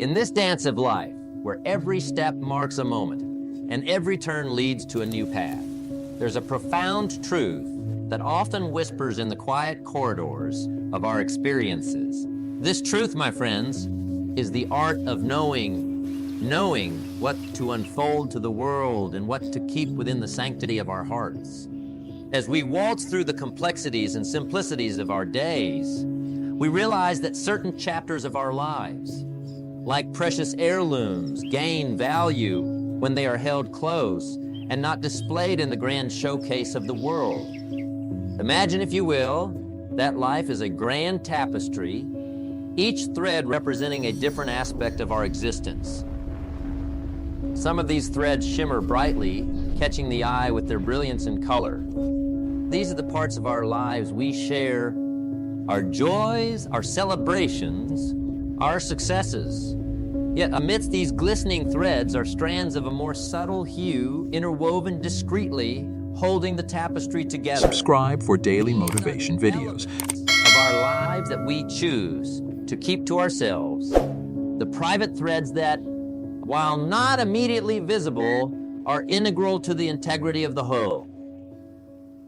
In this dance of life, where every step marks a moment and every turn leads to a new path, there's a profound truth that often whispers in the quiet corridors of our experiences. This truth, my friends, is the art of knowing what to unfold to the world and what to keep within the sanctity of our hearts. As we waltz through the complexities and simplicities of our days, we realize that certain chapters of our lives, like precious heirlooms, gain value when they are held close and not displayed in the grand showcase of the world. Imagine, if you will, that life is a grand tapestry, each thread representing a different aspect of our existence. Some of these threads shimmer brightly, catching the eye with their brilliance and color. These are the parts of our lives we share, our joys, our celebrations, our successes. Yet amidst these glistening threads are strands of a more subtle hue, interwoven discreetly, holding the tapestry together. Subscribe for daily motivation videos. Of our lives that we choose to keep to ourselves, the private threads that, while not immediately visible, are integral to the integrity of the whole.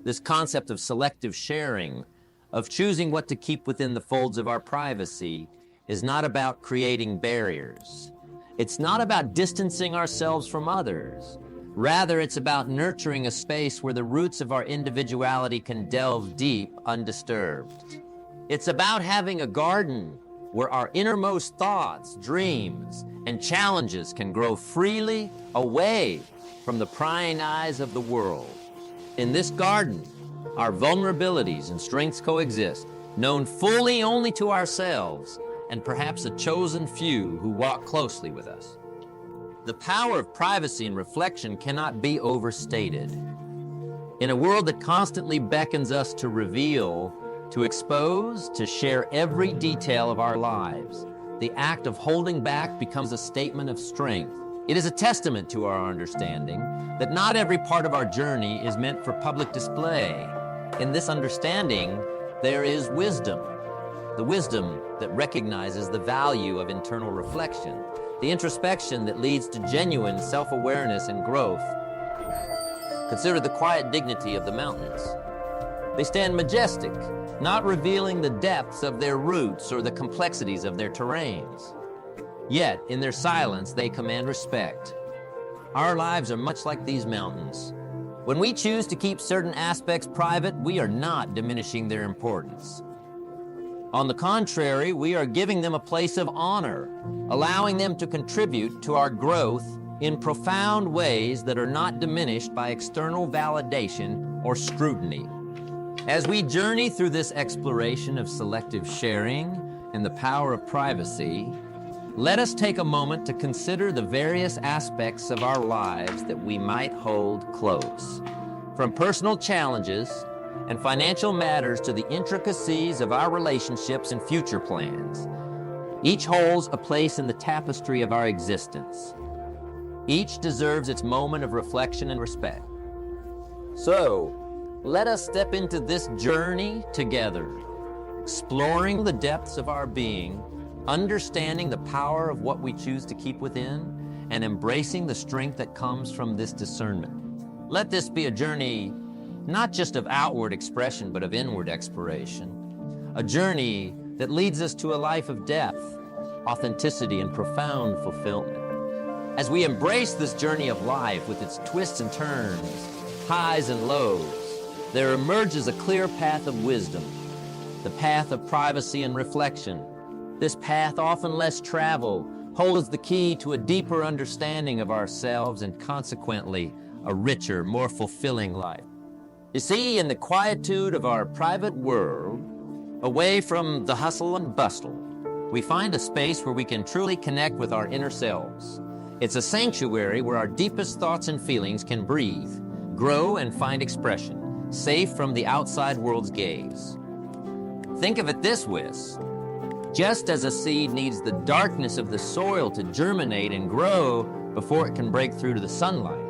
This concept of selective sharing, of choosing what to keep within the folds of our privacy, is not about creating barriers. It's not about distancing ourselves from others. Rather, it's about nurturing a space where the roots of our individuality can delve deep, undisturbed. It's about having a garden where our innermost thoughts, dreams, and challenges can grow freely away from the prying eyes of the world. In this garden, our vulnerabilities and strengths coexist, known fully only to ourselves and perhaps a chosen few who walk closely with us. The power of privacy and reflection cannot be overstated. In a world that constantly beckons us to reveal, to expose, to share every detail of our lives, the act of holding back becomes a statement of strength. It is a testament to our understanding that not every part of our journey is meant for public display. In this understanding, there is wisdom. The wisdom that recognizes the value of internal reflection, the introspection that leads to genuine self-awareness and growth. Consider the quiet dignity of the mountains. They stand majestic, not revealing the depths of their roots or the complexities of their terrains. Yet, in their silence, they command respect. Our lives are much like these mountains. When we choose to keep certain aspects private, we are not diminishing their importance. On the contrary, we are giving them a place of honor, allowing them to contribute to our growth in profound ways that are not diminished by external validation or scrutiny. As we journey through this exploration of selective sharing and the power of privacy, let us take a moment to consider the various aspects of our lives that we might hold close. From personal challenges and financial matters to the intricacies of our relationships and future plans, each holds a place in the tapestry of our existence. Each deserves its moment of reflection and respect. So, let us step into this journey together, exploring the depths of our being, understanding the power of what we choose to keep within, and embracing the strength that comes from this discernment. Let this be a journey not just of outward expression, but of inward exploration. A journey that leads us to a life of depth, authenticity, and profound fulfillment. As we embrace this journey of life with its twists and turns, highs and lows, there emerges a clear path of wisdom, the path of privacy and reflection. This path, often less traveled, holds the key to a deeper understanding of ourselves and consequently a richer, more fulfilling life. You see, in the quietude of our private world, away from the hustle and bustle, we find a space where we can truly connect with our inner selves. It's a sanctuary where our deepest thoughts and feelings can breathe, grow, and find expression, safe from the outside world's gaze. Think of it this way: just as a seed needs the darkness of the soil to germinate and grow before it can break through to the sunlight,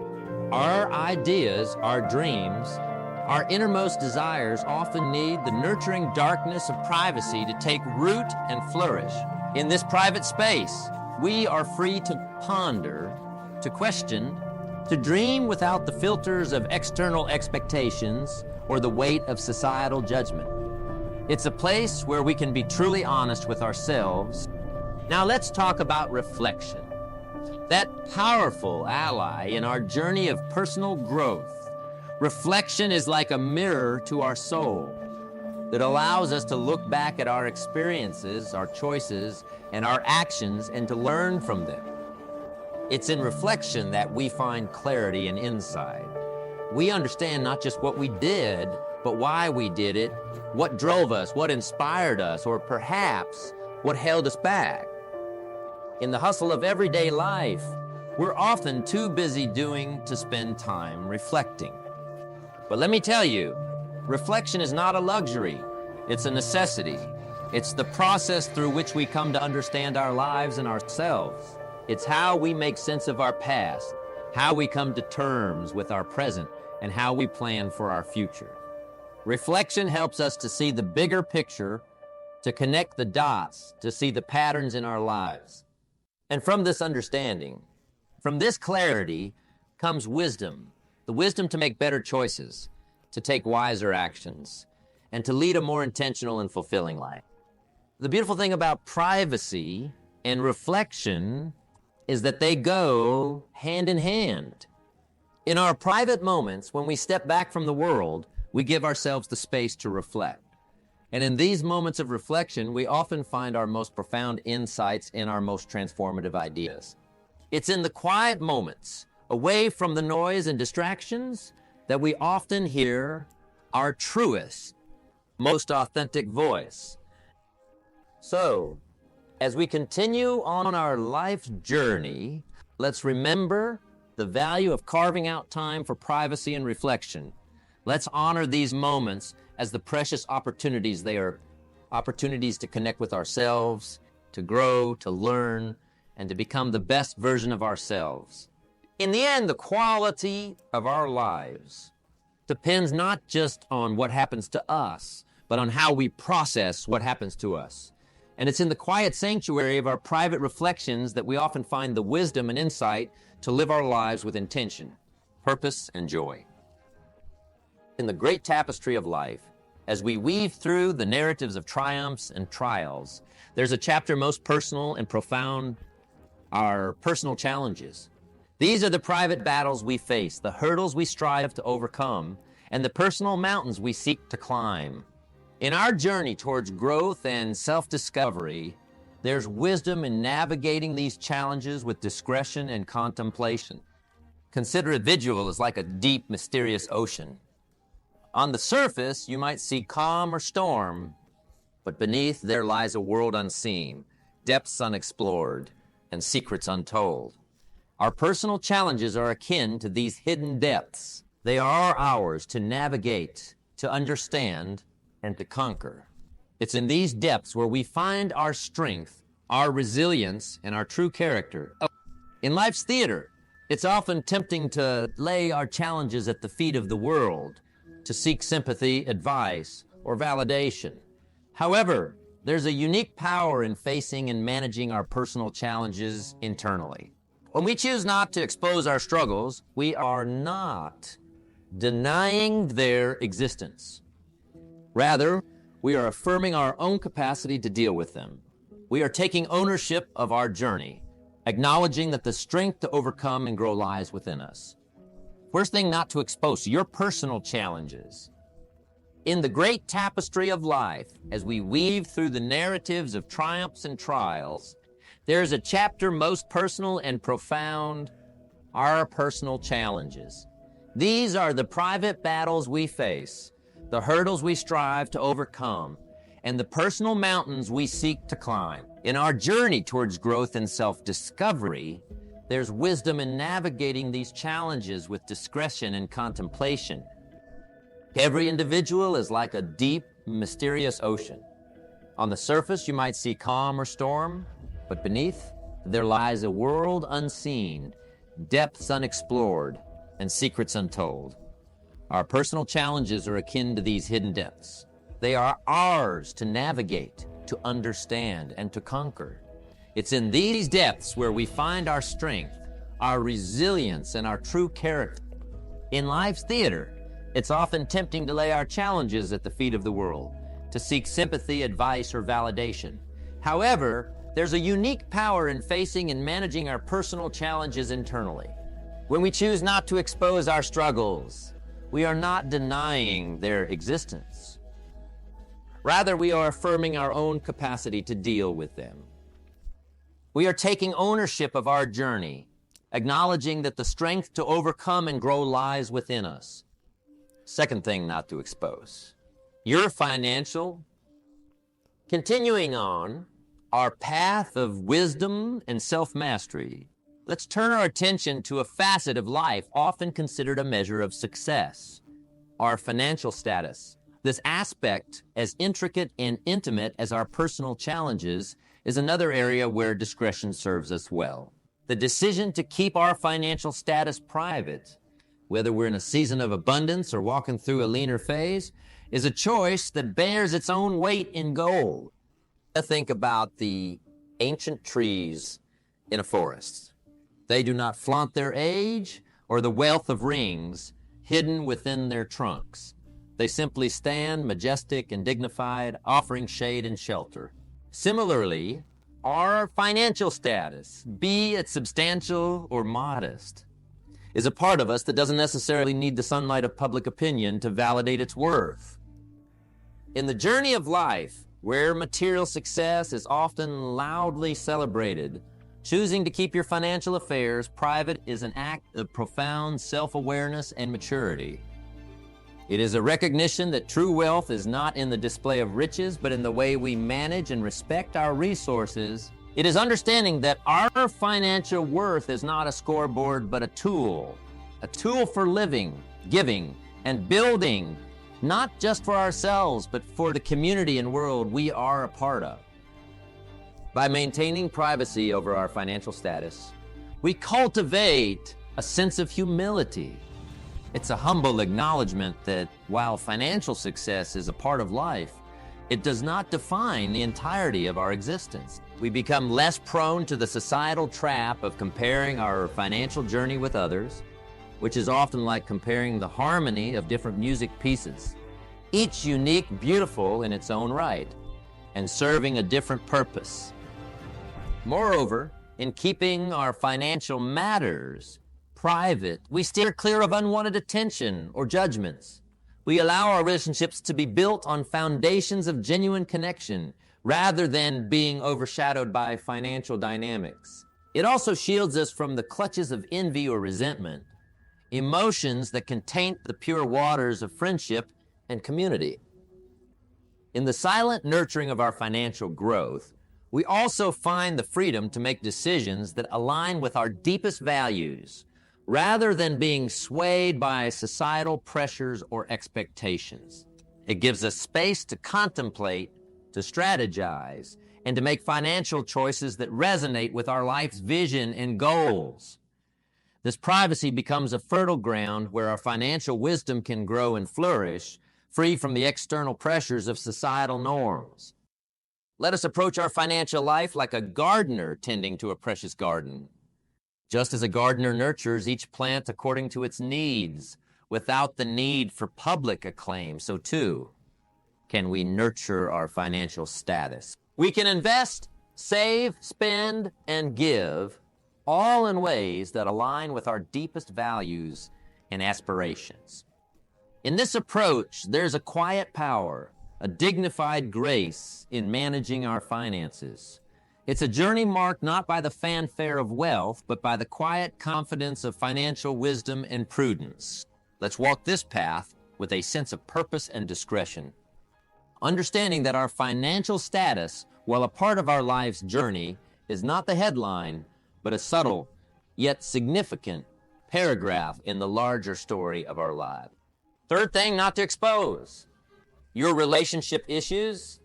our ideas, our dreams, our innermost desires often need the nurturing darkness of privacy to take root and flourish. In this private space, we are free to ponder, to question, to dream without the filters of external expectations or the weight of societal judgment. It's a place where we can be truly honest with ourselves. Now let's talk about reflection. That powerful ally in our journey of personal growth. Reflection is like a mirror to our soul that allows us to look back at our experiences, our choices, and our actions and to learn from them. It's in reflection that we find clarity and insight. We understand not just what we did, but why we did it, what drove us, what inspired us, or perhaps what held us back. In the hustle of everyday life, we're often too busy doing to spend time reflecting. But let me tell you, reflection is not a luxury, it's a necessity. It's the process through which we come to understand our lives and ourselves. It's how we make sense of our past, how we come to terms with our present, and how we plan for our future. Reflection helps us to see the bigger picture, to connect the dots, to see the patterns in our lives. And from this understanding, from this clarity, comes wisdom, the wisdom to make better choices, to take wiser actions, and to lead a more intentional and fulfilling life. The beautiful thing about privacy and reflection is that they go hand in hand. In our private moments, when we step back from the world, we give ourselves the space to reflect. And in these moments of reflection, we often find our most profound insights and our most transformative ideas. It's in the quiet moments, away from the noise and distractions, that we often hear our truest, most authentic voice. So, as we continue on our life's journey, let's remember the value of carving out time for privacy and reflection. Let's honor these moments as the precious opportunities they are, opportunities to connect with ourselves, to grow, to learn, and to become the best version of ourselves. In the end, the quality of our lives depends not just on what happens to us, but on how we process what happens to us. And it's in the quiet sanctuary of our private reflections that we often find the wisdom and insight to live our lives with intention, purpose, and joy. In the great tapestry of life, as we weave through the narratives of triumphs and trials, there's a chapter most personal and profound, our personal challenges. These are the private battles we face, the hurdles we strive to overcome, and the personal mountains we seek to climb. In our journey towards growth and self-discovery, there's wisdom in navigating these challenges with discretion and contemplation. Consider a visual as like a deep, mysterious ocean. On the surface, you might see calm or storm, but beneath there lies a world unseen, depths unexplored, and secrets untold. Our personal challenges are akin to these hidden depths. They are ours to navigate, to understand, and to conquer. It's in these depths where we find our strength, our resilience, and our true character. In life's theater, it's often tempting to lay our challenges at the feet of the world, to seek sympathy, advice, or validation. However, there's a unique power in facing and managing our personal challenges internally. When we choose not to expose our struggles, we are not denying their existence. Rather, we are affirming our own capacity to deal with them. We are taking ownership of our journey, acknowledging that the strength to overcome and grow lies within us. First thing not to expose, your personal challenges. In the great tapestry of life, as we weave through the narratives of triumphs and trials, there's a chapter most personal and profound, our personal challenges. These are the private battles we face, the hurdles we strive to overcome, and the personal mountains we seek to climb. In our journey towards growth and self-discovery, there's wisdom in navigating these challenges with discretion and contemplation. Every individual is like a deep, mysterious ocean. On the surface, you might see calm or storm, but beneath, there lies a world unseen, depths unexplored, and secrets untold. Our personal challenges are akin to these hidden depths. They are ours to navigate, to understand, and to conquer. It's in these depths where we find our strength, our resilience, and our true character. In life's theater, it's often tempting to lay our challenges at the feet of the world, to seek sympathy, advice, or validation. However, there's a unique power in facing and managing our personal challenges internally. When we choose not to expose our struggles, we are not denying their existence. Rather, we are affirming our own capacity to deal with them. We are taking ownership of our journey, acknowledging that the strength to overcome and grow lies within us. Second thing not to expose: your financial. Continuing on our path of wisdom and self-mastery, let's turn our attention to a facet of life often considered a measure of success: our financial status. This aspect, as intricate and intimate as our personal challenges, is another area where discretion serves us well. The decision to keep our financial status private, whether we're in a season of abundance or walking through a leaner phase, is a choice that bears its own weight in gold. Think about the ancient trees in a forest. They do not flaunt their age or the wealth of rings hidden within their trunks. They simply stand majestic and dignified, offering shade and shelter. Similarly, our financial status, be it substantial or modest, is a part of us that doesn't necessarily need the sunlight of public opinion to validate its worth. In the journey of life, where material success is often loudly celebrated, choosing to keep your financial affairs private is an act of profound self-awareness and maturity. It is a recognition that true wealth is not in the display of riches, but in the way we manage and respect our resources. It is understanding that our financial worth is not a scoreboard, but a tool for living, giving, and building, not just for ourselves, but for the community and world we are a part of. By maintaining privacy over our financial status, we cultivate a sense of humility. It's a humble acknowledgement that while financial success is a part of life, it does not define the entirety of our existence. We become less prone to the societal trap of comparing our financial journey with others, which is often like comparing the harmony of different music pieces, each unique, beautiful in its own right, and serving a different purpose. Moreover, in keeping our financial matters private, we steer clear of unwanted attention or judgments. We allow our relationships to be built on foundations of genuine connection rather than being overshadowed by financial dynamics. It also shields us from the clutches of envy or resentment, emotions that can taint the pure waters of friendship and community. In the silent nurturing of our financial growth, we also find the freedom to make decisions that align with our deepest values, rather than being swayed by societal pressures or expectations. It gives us space to contemplate, to strategize, and to make financial choices that resonate with our life's vision and goals. This privacy becomes a fertile ground where our financial wisdom can grow and flourish, free from the external pressures of societal norms. Let us approach our financial life like a gardener tending to a precious garden. Just as a gardener nurtures each plant according to its needs, without the need for public acclaim, so too can we nurture our financial status. We can invest, save, spend, and give, all in ways that align with our deepest values and aspirations. In this approach, there's a quiet power, a dignified grace in managing our finances. It's a journey marked not by the fanfare of wealth, but by the quiet confidence of financial wisdom and prudence. Let's walk this path with a sense of purpose and discretion, understanding that our financial status, while a part of our life's journey, is not the headline, but a subtle, yet significant paragraph in the larger story of our lives. Third thing not to expose: your relationship issues.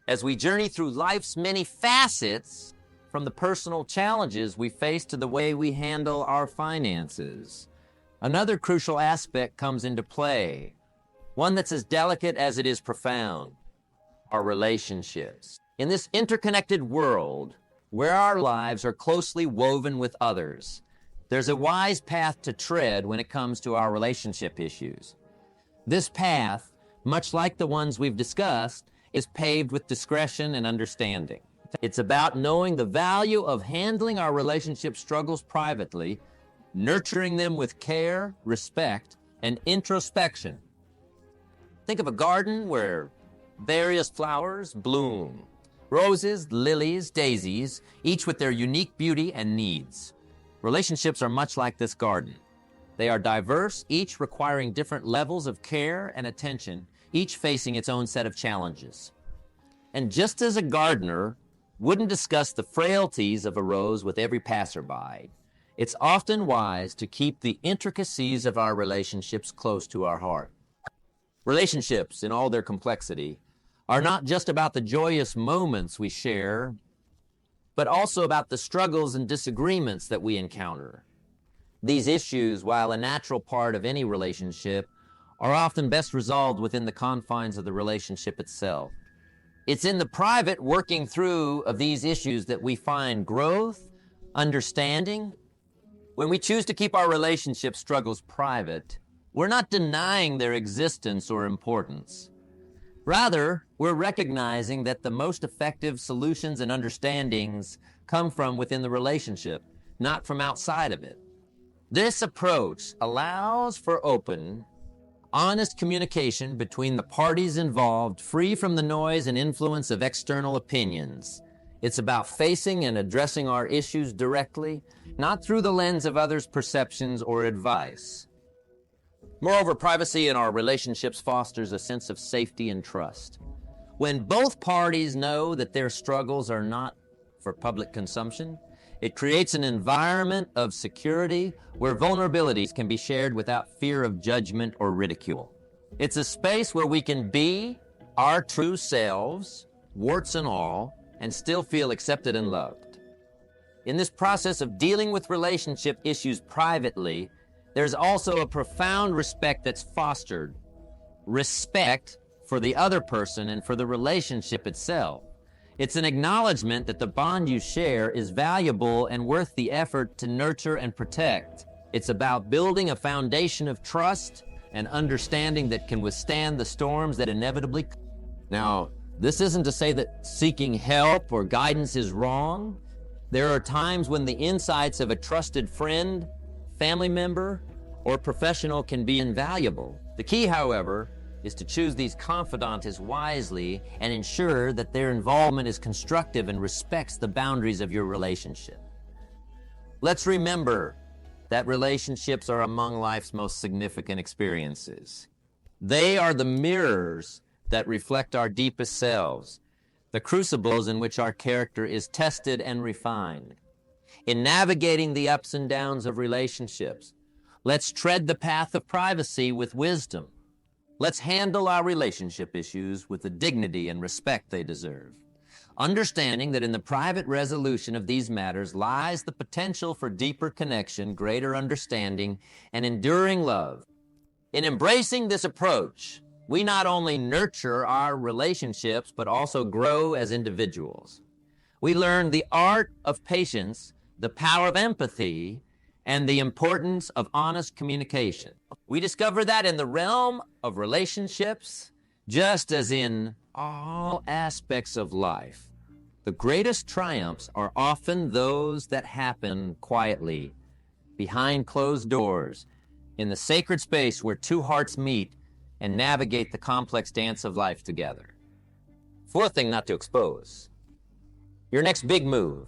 As we journey through life's many facets, from the personal challenges we face to the way we handle our finances, another crucial aspect comes into play, one that's as delicate as it is profound: our relationships. In this interconnected world, where our lives are closely woven with others. There's a wise path to tread when it comes to our relationship issues. This path, much like the ones we've discussed, is paved with discretion and understanding. It's about knowing the value of handling our relationship struggles privately, nurturing them with care, respect, and introspection. Think of a garden where various flowers bloom. Roses, lilies, daisies, each with their unique beauty and needs. Relationships are much like this garden. They are diverse, each requiring different levels of care and attention, each facing its own set of challenges. And just as a gardener wouldn't discuss the frailties of a rose with every passerby, it's often wise to keep the intricacies of our relationships close to our heart. Relationships, in all their complexity, are not just about the joyous moments we share, but also about the struggles and disagreements that we encounter. These issues, while a natural part of any relationship, are often best resolved within the confines of the relationship itself. It's in the private working through of these issues that we find growth, understanding. When we choose to keep our relationship struggles private, we're not denying their existence or importance. Rather, we're recognizing that the most effective solutions and understandings come from within the relationship, not from outside of it. This approach allows for open, honest communication between the parties involved, free from the noise and influence of external opinions. It's about facing and addressing our issues directly, not through the lens of others' perceptions or advice. Moreover, privacy in our relationships fosters a sense of safety and trust. When both parties know that their struggles are not for public consumption, it creates an environment of security where vulnerabilities can be shared without fear of judgment or ridicule. It's a space where we can be our true selves, warts and all, and still feel accepted and loved. In this process of dealing with relationship issues privately, there's also a profound respect that's fostered. Respect for the other person and for the relationship itself. It's an acknowledgement that the bond you share is valuable and worth the effort to nurture and protect. It's about building a foundation of trust and understanding that can withstand the storms that inevitably come. Now, this isn't to say that seeking help or guidance is wrong. There are times when the insights of a trusted friend, family member, or professional can be invaluable. The key, however, is to choose these confidants wisely and ensure that their involvement is constructive and respects the boundaries of your relationship. Let's remember that relationships are among life's most significant experiences. They are the mirrors that reflect our deepest selves, the crucibles in which our character is tested and refined. In navigating the ups and downs of relationships, let's tread the path of privacy with wisdom. Let's handle our relationship issues with the dignity and respect they deserve, understanding that in the private resolution of these matters lies the potential for deeper connection, greater understanding, and enduring love. In embracing this approach, we not only nurture our relationships, but also grow as individuals. We learn the art of patience, the power of empathy, and the importance of honest communication. We discover that in the realm of relationships, just as in all aspects of life, the greatest triumphs are often those that happen quietly, behind closed doors, in the sacred space where two hearts meet and navigate the complex dance of life together. Fourth thing not to expose, your next big move.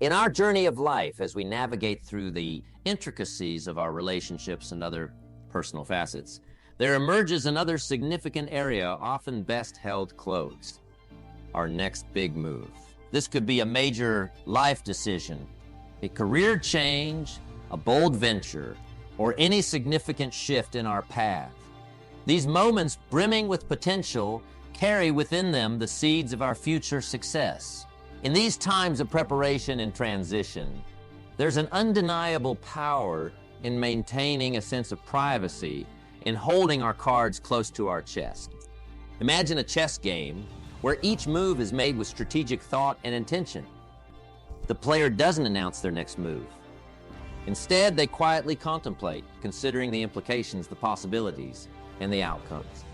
In our journey of life, as we navigate through the intricacies of our relationships and other personal facets, there emerges another significant area often best held close, our next big move. This could be a major life decision, a career change, a bold venture, or any significant shift in our path. These moments, brimming with potential, carry within them the seeds of our future success. In these times of preparation and transition, there's an undeniable power in maintaining a sense of privacy, in holding our cards close to our chest. Imagine a chess game where each move is made with strategic thought and intention. the player doesn't announce their next move. Instead, they quietly contemplate, considering the implications, the possibilities, and the outcomes.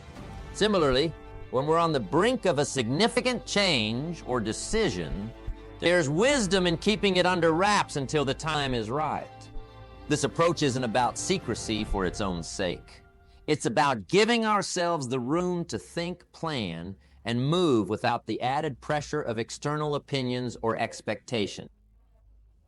Similarly, when we're on the brink of a significant change or decision, there's wisdom in keeping it under wraps until the time is right. This approach isn't about secrecy for its own sake. It's about giving ourselves the room to think, plan, and move without the added pressure of external opinions or expectation.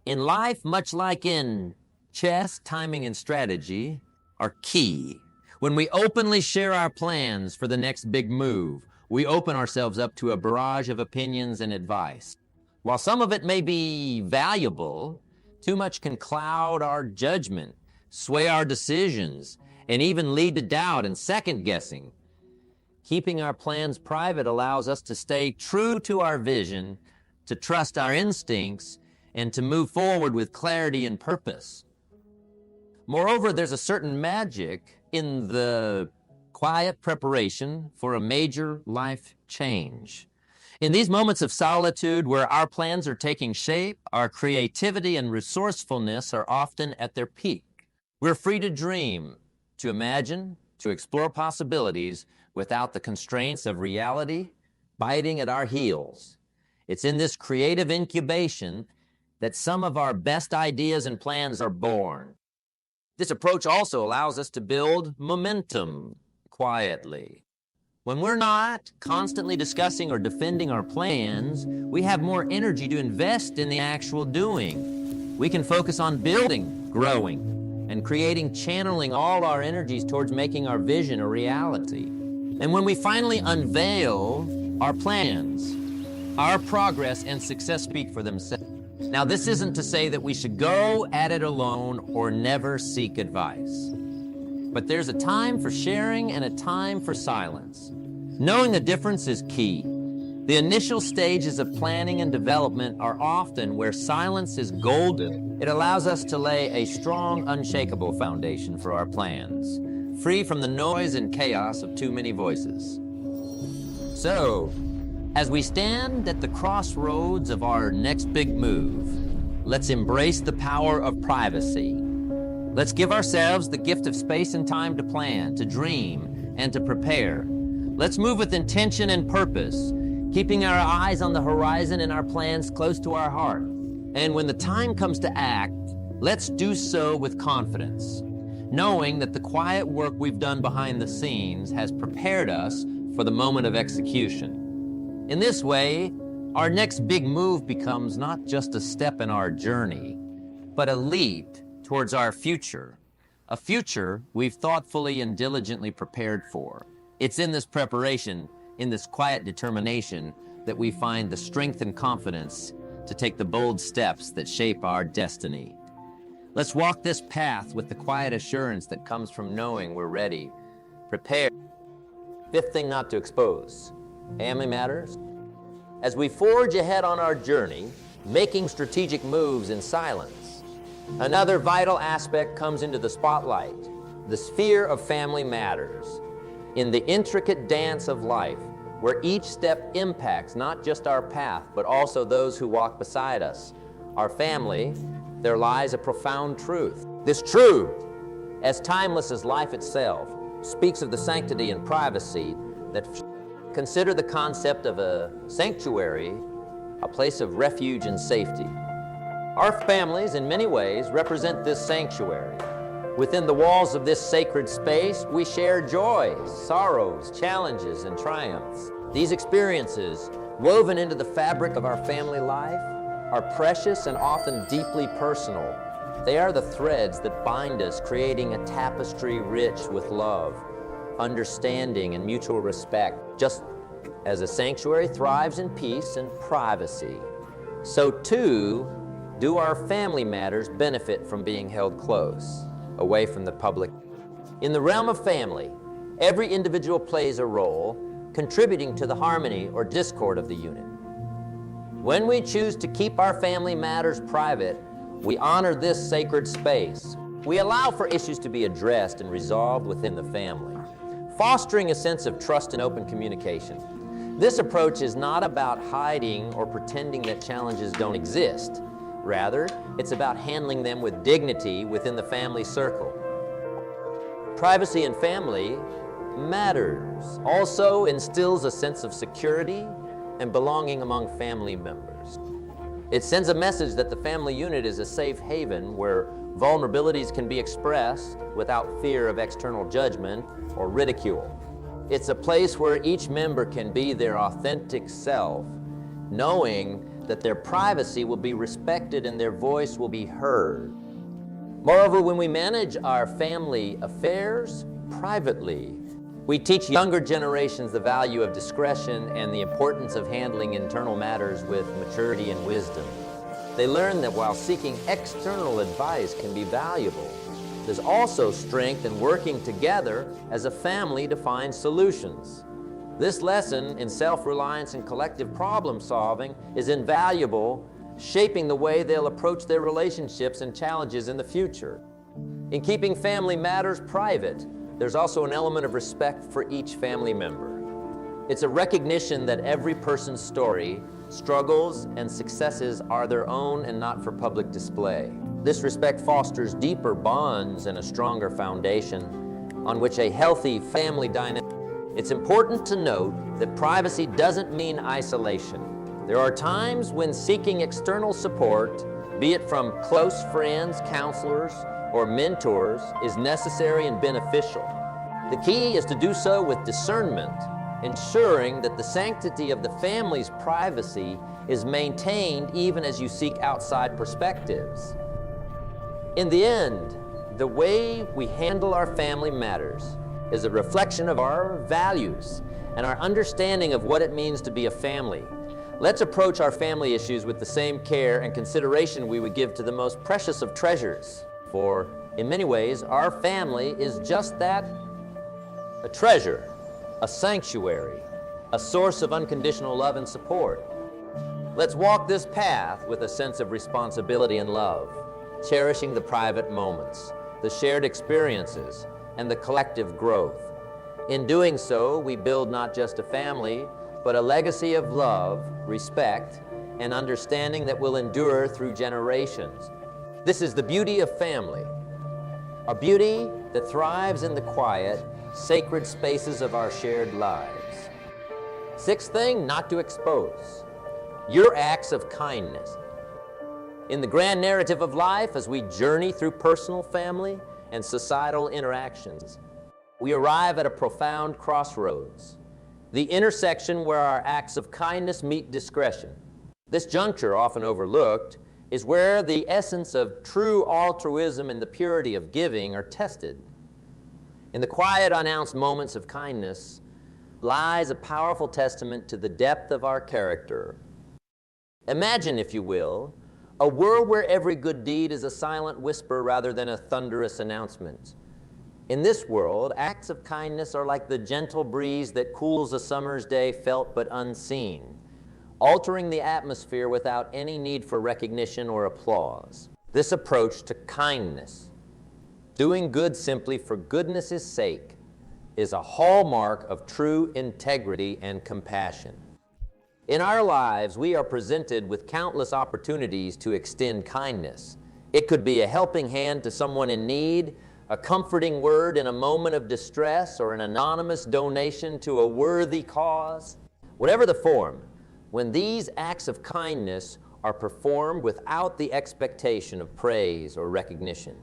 In life, much like in chess, timing and strategy are key. When we openly share our plans for the next big move, we open ourselves up to a barrage of opinions and advice. While some of it may be valuable, too much can cloud our judgment, sway our decisions, and even lead to doubt and second guessing. Keeping our plans private allows us to stay true to our vision, to trust our instincts, and to move forward with clarity and purpose. Moreover, there's a certain magic in the quiet preparation for a major life change. In these moments of solitude where our plans are taking shape, our creativity and resourcefulness are often at their peak. We're free to dream, to imagine, to explore possibilities without the constraints of reality biting at our heels. It's in this creative incubation that some of our best ideas and plans are born. This approach also allows us to build momentum quietly. When we're not constantly discussing or defending our plans, we have more energy to invest in the actual doing. We can focus on building, growing, and creating, channeling all our energies towards making our vision a reality. And when we finally unveil our plans, our progress and success speak for themselves. Now, this isn't to say that we should go at it alone or never seek advice. But there's a time for sharing and a time for silence. Knowing the difference is key. The initial stages of planning and development are often where silence is golden. It allows us to lay a strong, unshakable foundation for our plans, free from the noise and chaos of too many voices. So, as we stand at the crossroads of our next big move, let's embrace the power of privacy. Let's give ourselves the gift of space and time to plan, to dream, and to prepare. Let's move with intention and purpose, keeping our eyes on the horizon and our plans close to our heart. And when the time comes to act, let's do so with confidence, knowing that the quiet work we've done behind the scenes has prepared us for the moment of execution. In this way, our next big move becomes not just a step in our journey, but a leap towards our future, a future we've thoughtfully and diligently prepared for. It's in this preparation, in this quiet determination, that we find the strength and confidence to take the bold steps that shape our destiny. Let's walk this path with the quiet assurance that comes from knowing we're ready, prepared. Fifth thing not to expose: family matters. As we forge ahead on our journey, making strategic moves in silence, another vital aspect comes into the spotlight: the sphere of family matters. In the intricate dance of life, where each step impacts not just our path, but also those who walk beside us, our family, there lies a profound truth. This truth, as timeless as life itself, speaks of the sanctity and privacy that consider the concept of a sanctuary, a place of refuge and safety. Our families, in many ways, represent this sanctuary. Within the walls of this sacred space, we share joys, sorrows, challenges, and triumphs. These experiences, woven into the fabric of our family life, are precious and often deeply personal. They are the threads that bind us, creating a tapestry rich with love, understanding, and mutual respect. Just as a sanctuary thrives in peace and privacy, so too do our family matters benefit from being held close, away from the public. In the realm of family, every individual plays a role, contributing to the harmony or discord of the unit. When we choose to keep our family matters private, we honor this sacred space. We allow for issues to be addressed and resolved within the family, fostering a sense of trust and open communication. This approach is not about hiding or pretending that challenges don't exist. Rather, it's about handling them with dignity within the family circle. Privacy in family matters. Also instills a sense of security and belonging among family members. It sends a message that the family unit is a safe haven where vulnerabilities can be expressed without fear of external judgment or ridicule. It's a place where each member can be their authentic self, knowing that their privacy will be respected and their voice will be heard. Moreover, when we manage our family affairs privately, we teach younger generations the value of discretion and the importance of handling internal matters with maturity and wisdom. They learn that while seeking external advice can be valuable, there's also strength in working together as a family to find solutions. This lesson in self-reliance and collective problem-solving is invaluable, shaping the way they'll approach their relationships and challenges in the future. In keeping family matters private, there's also an element of respect for each family member. It's a recognition that every person's story, struggles, and successes are their own and not for public display. This respect fosters deeper bonds and a stronger foundation on which a healthy family dynamic. It's important to note that privacy doesn't mean isolation. There are times when seeking external support, be it from close friends, counselors, or mentors, is necessary and beneficial. The key is to do so with discernment, ensuring that the sanctity of the family's privacy is maintained even as you seek outside perspectives. In the end, the way we handle our family matters is a reflection of our values and our understanding of what it means to be a family. Let's approach our family issues with the same care and consideration we would give to the most precious of treasures. For in many ways, our family is just that, a treasure, a sanctuary, a source of unconditional love and support. Let's walk this path with a sense of responsibility and love, cherishing the private moments, the shared experiences, and the collective growth. In doing so, we build not just a family, but a legacy of love, respect, and understanding that will endure through generations. This is the beauty of family, a beauty that thrives in the quiet, sacred spaces of our shared lives. Sixth thing, not to expose. Your acts of kindness. In the grand narrative of life, as we journey through personal, family, and societal interactions, we arrive at a profound crossroads, the intersection where our acts of kindness meet discretion. This juncture, often overlooked, is where the essence of true altruism and the purity of giving are tested. In the quiet, unannounced moments of kindness lies a powerful testament to the depth of our character. Imagine, if you will, a world where every good deed is a silent whisper rather than a thunderous announcement. In this world, acts of kindness are like the gentle breeze that cools a summer's day felt but unseen, altering the atmosphere without any need for recognition or applause. This approach to kindness, doing good simply for goodness' sake, is a hallmark of true integrity and compassion. In our lives, we are presented with countless opportunities to extend kindness. It could be a helping hand to someone in need, a comforting word in a moment of distress, or an anonymous donation to a worthy cause. Whatever the form, when these acts of kindness are performed without the expectation of praise or recognition,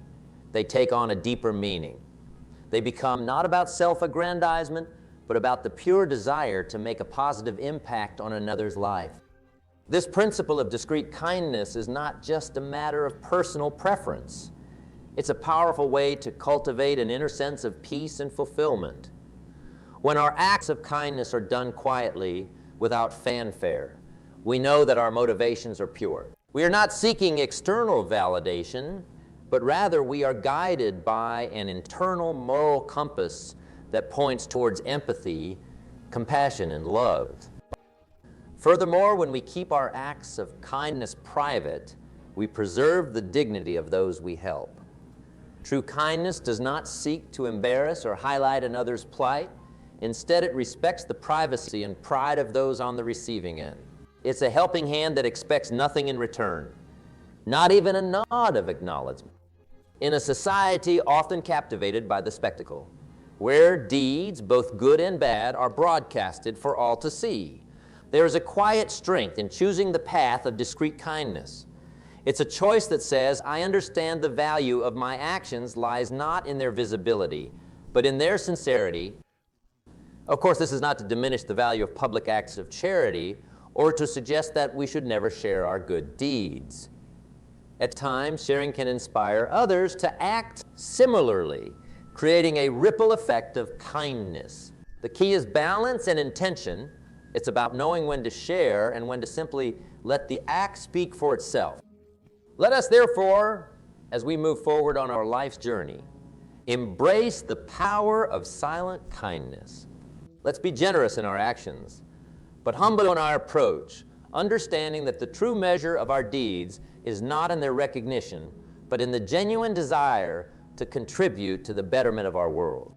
they take on a deeper meaning. They become not about self-aggrandizement, but about the pure desire to make a positive impact on another's life. This principle of discreet kindness is not just a matter of personal preference. It's a powerful way to cultivate an inner sense of peace and fulfillment. When our acts of kindness are done quietly, without fanfare, we know that our motivations are pure. We are not seeking external validation, but rather we are guided by an internal moral compass that points towards empathy, compassion, and love. Furthermore, when we keep our acts of kindness private, we preserve the dignity of those we help. True kindness does not seek to embarrass or highlight another's plight. Instead, it respects the privacy and pride of those on the receiving end. It's a helping hand that expects nothing in return. not even a nod of acknowledgement. In a society often captivated by the spectacle, where deeds, both good and bad, are broadcasted for all to see, there is a quiet strength in choosing the path of discreet kindness. It's a choice that says, I understand the value of my actions lies not in their visibility, but in their sincerity. Of course, this is not to diminish the value of public acts of charity or to suggest that we should never share our good deeds. At times, sharing can inspire others to act similarly, creating a ripple effect of kindness. The key is balance and intention. It's about knowing when to share and when to simply let the act speak for itself. Let us therefore, as we move forward on our life's journey, embrace the power of silent kindness. Let's be generous in our actions, but humble in our approach, understanding that the true measure of our deeds is not in their recognition, but in the genuine desire to contribute to the betterment of our world.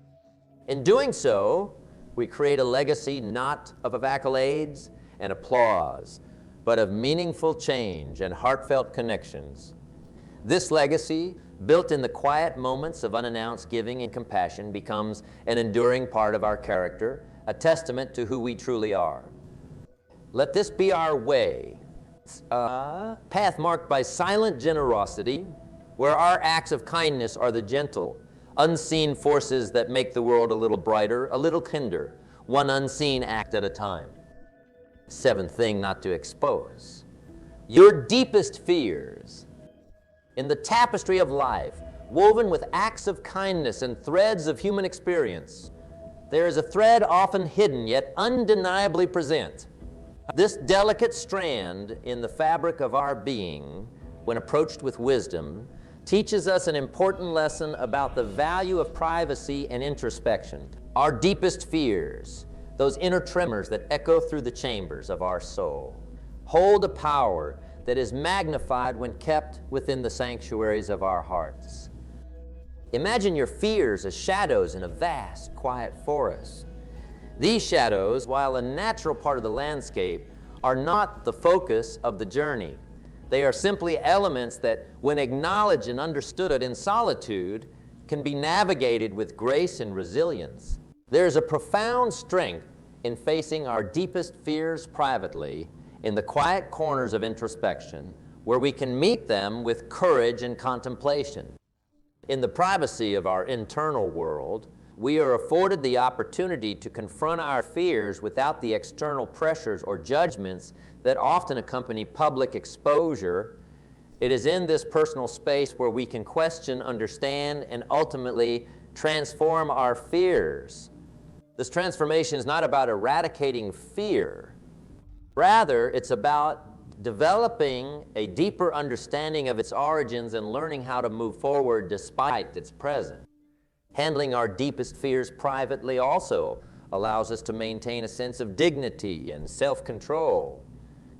In doing so, we create a legacy not of accolades and applause, but of meaningful change and heartfelt connections. This legacy, built in the quiet moments of unannounced giving and compassion, becomes an enduring part of our character, a testament to who we truly are. Let this be our way, a path marked by silent generosity, where our acts of kindness are the gentle, unseen forces that make the world a little brighter, a little kinder, one unseen act at a time. Seventh thing not to expose: your deepest fears. In the tapestry of life, woven with acts of kindness and threads of human experience, there is a thread often hidden yet undeniably present. This delicate strand in the fabric of our being, when approached with wisdom, teaches us an important lesson about the value of privacy and introspection. Our deepest fears, those inner tremors that echo through the chambers of our soul, hold a power that is magnified when kept within the sanctuaries of our hearts. Imagine your fears as shadows in a vast, quiet forest. These shadows, while a natural part of the landscape, are not the focus of the journey. They are simply elements that, when acknowledged and understood in solitude, can be navigated with grace and resilience. There is a profound strength in facing our deepest fears privately, in the quiet corners of introspection, where we can meet them with courage and contemplation. In the privacy of our internal world, we are afforded the opportunity to confront our fears without the external pressures or judgments that often accompany public exposure. It is in this personal space where we can question, understand, and ultimately transform our fears. This transformation is not about eradicating fear. Rather, it's about developing a deeper understanding of its origins and learning how to move forward despite its present. Handling our deepest fears privately also allows us to maintain a sense of dignity and self-control.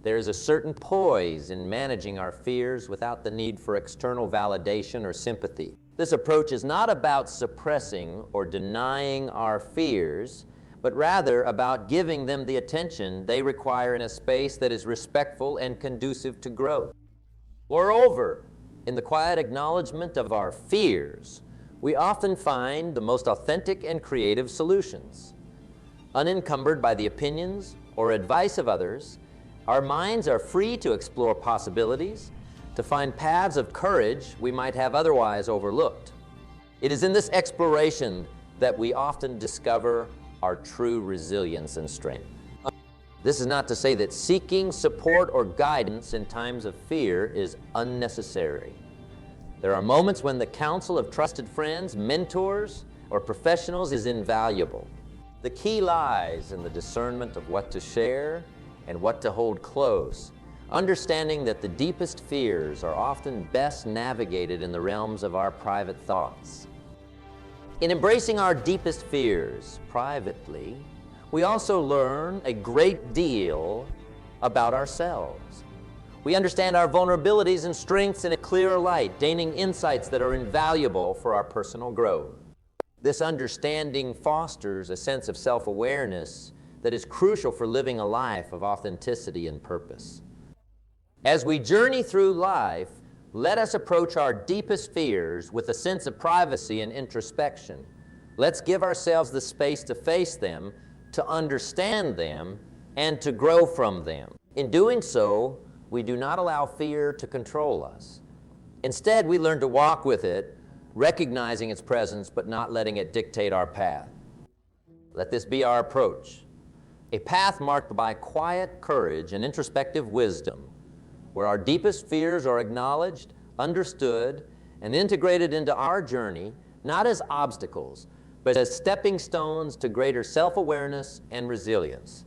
There is a certain poise in managing our fears without the need for external validation or sympathy. This approach is not about suppressing or denying our fears, but rather about giving them the attention they require in a space that is respectful and conducive to growth. Moreover, in the quiet acknowledgement of our fears, we often find the most authentic and creative solutions. Unencumbered by the opinions or advice of others, our minds are free to explore possibilities, to find paths of courage we might have otherwise overlooked. It is in this exploration that we often discover our true resilience and strength. This is not to say that seeking support or guidance in times of fear is unnecessary. There are moments when the counsel of trusted friends, mentors, or professionals is invaluable. The key lies in the discernment of what to share and what to hold close, understanding that the deepest fears are often best navigated in the realms of our private thoughts. In embracing our deepest fears privately, we also learn a great deal about ourselves. We understand our vulnerabilities and strengths in a clearer light, gaining insights that are invaluable for our personal growth. This understanding fosters a sense of self-awareness that is crucial for living a life of authenticity and purpose. As we journey through life, Let us approach our deepest fears with a sense of privacy and introspection. Let's give ourselves the space to face them, to understand them, and to grow from them. In doing so, we do not allow fear to control us. Instead, we learn to walk with it, recognizing its presence but not letting it dictate our path. Let this be our approach, a path marked by quiet courage and introspective wisdom, where our deepest fears are acknowledged, understood, and integrated into our journey, not as obstacles, but as stepping stones to greater self-awareness and resilience.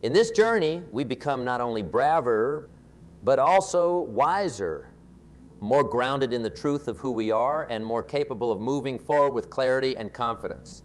In this journey, we become not only braver, but also wiser, more grounded in the truth of who we are, and more capable of moving forward with clarity and confidence.